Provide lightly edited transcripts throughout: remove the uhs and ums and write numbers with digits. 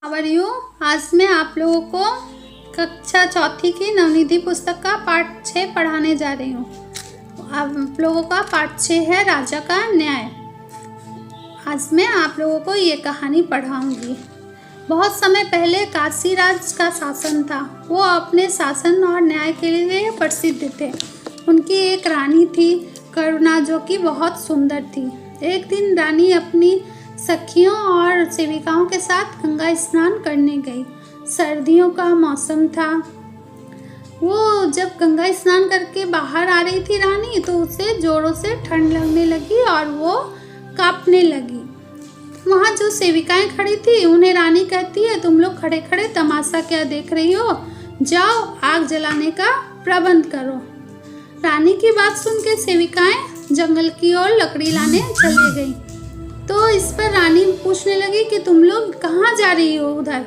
How are you. आज मैं आप लोगों को कक्षा चौथी की नवनिधि पुस्तक का पाठ 6 पढ़ाने जा रही हूँ। आप लोगों का पाठ 6 है राजा का न्याय। आज मैं आप लोगों को ये कहानी पढ़ाऊंगी। बहुत समय पहले काशी राज का शासन था। वो अपने शासन और न्याय के लिए प्रसिद्ध थे। उनकी एक रानी थी करुणा, जो कि बहुत सुंदर थी। एक दिन रानी अपनी सखियों और सेविकाओं के साथ गंगा स्नान करने गई। सर्दियों का मौसम था। वो जब गंगा स्नान करके बाहर आ रही थी रानी, तो उसे जोरों से ठंड लगने लगी और वो कांपने लगी। वहाँ जो सेविकाएं खड़ी थी उन्हें रानी कहती है, तुम लोग खड़े खड़े तमाशा क्या देख रही हो, जाओ आग जलाने का प्रबंध करो। रानी की बात सुन के सेविकाएं जंगल की ओर लकड़ी लाने चले गई। तो इस पर रानी पूछने लगी कि तुम लोग कहाँ जा रही हो उधर।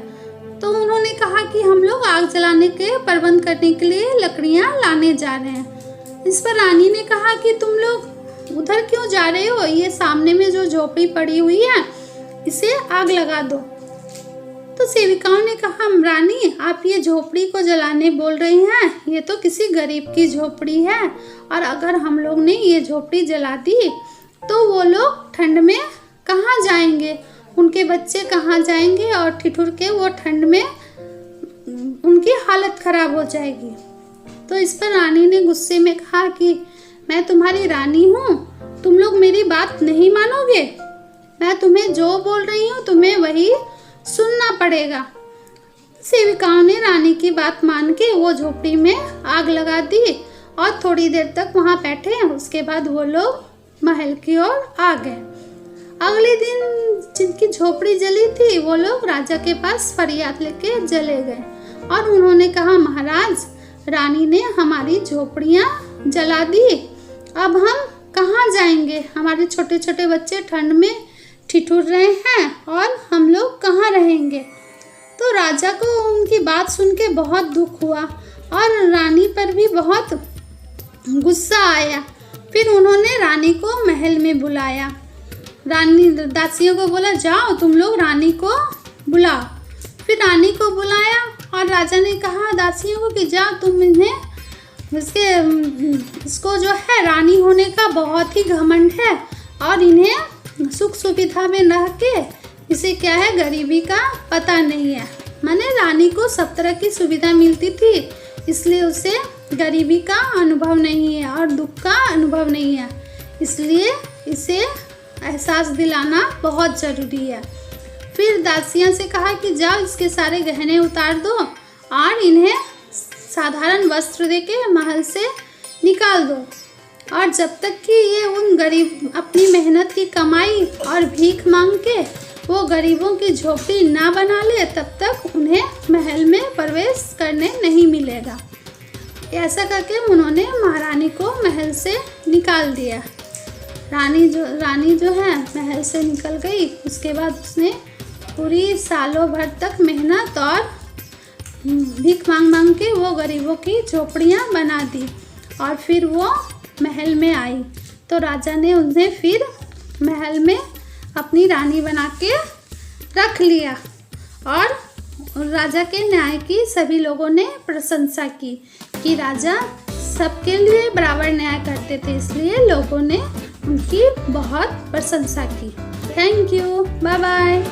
तो उन्होंने कहा कि हम लोग आग जलाने के प्रबंध करने के लिए लकड़ियाँ लाने जा रहे हैं। इस पर रानी ने कहा कि तुम लोग उधर क्यों जा रहे हो, ये सामने में जो झोपड़ी पड़ी हुई है इसे आग लगा दो। तो सेविकाओं ने कहा, रानी आप ये झोपड़ी को जलाने बोल रही हैं, ये तो किसी गरीब की झोपड़ी है, और अगर हम लोग ने ये झोपड़ी जला दी तो वो लोग ठंड में कहाँ जाएंगे, उनके बच्चे कहाँ जाएंगे, और ठिठुर के वो ठंड में उनकी हालत खराब हो जाएगी। तो इस पर रानी ने गुस्से में कहा कि मैं तुम्हारी रानी हूँ, तुम लोग मेरी बात नहीं मानोगे, मैं तुम्हें जो बोल रही हूँ तुम्हें वही सुनना पड़ेगा। सेविकाओं ने रानी की बात मान के वो झोपड़ी में आग लगा दी और थोड़ी देर तक वहाँ बैठे। उसके बाद वो लोग महल की ओर आ गए। अगले दिन जिनकी झोपड़ी जली थी वो लोग राजा के पास फरियाद लेके चले गए और उन्होंने कहा, महाराज रानी ने हमारी झोपड़ियाँ जला दी, अब हम कहाँ जाएंगे, हमारे छोटे छोटे बच्चे ठंड में ठिठुर रहे हैं और हम लोग कहाँ रहेंगे। तो राजा को उनकी बात सुन के बहुत दुख हुआ और रानी पर भी बहुत गुस्सा आया। फिर उन्होंने रानी को महल में बुलाया। रानी दासियों को बोला, जाओ तुम लोग रानी को बुलाओ। फिर रानी को बुलाया और राजा ने कहा दासियों को कि जाओ तुम इन्हें इसको जो है रानी होने का बहुत ही घमंड है और इन्हें सुख सुविधा में रह के इसे क्या है गरीबी का पता नहीं है। माने रानी को सब तरह की सुविधा मिलती थी, इसलिए उसे गरीबी का अनुभव नहीं है और दुख का अनुभव नहीं है, इसलिए इसे एहसास दिलाना बहुत ज़रूरी है। फिर दासियां से कहा कि जाओ इसके सारे गहने उतार दो और इन्हें साधारण वस्त्र देके महल से निकाल दो, और जब तक कि ये उन गरीब अपनी मेहनत की कमाई और भीख मांग के वो गरीबों की झोपड़ी ना बना ले, तब तक उन्हें महल में प्रवेश करने नहीं मिलेगा। ऐसा करके उन्होंने महारानी को महल से निकाल दिया। रानी जो है महल से निकल गई। उसके बाद उसने पूरी सालों भर तक मेहनत और भीख मांग के वो गरीबों की झोपड़ियाँ बना दी और फिर वो महल में आई। तो राजा ने उन्हें फिर महल में अपनी रानी बना के रख लिया और राजा के न्याय की सभी लोगों ने प्रशंसा की कि राजा सबके लिए बराबर न्याय करते थे, इसलिए लोगों ने उनकी बहुत प्रशंसा की। Thank you, bye bye.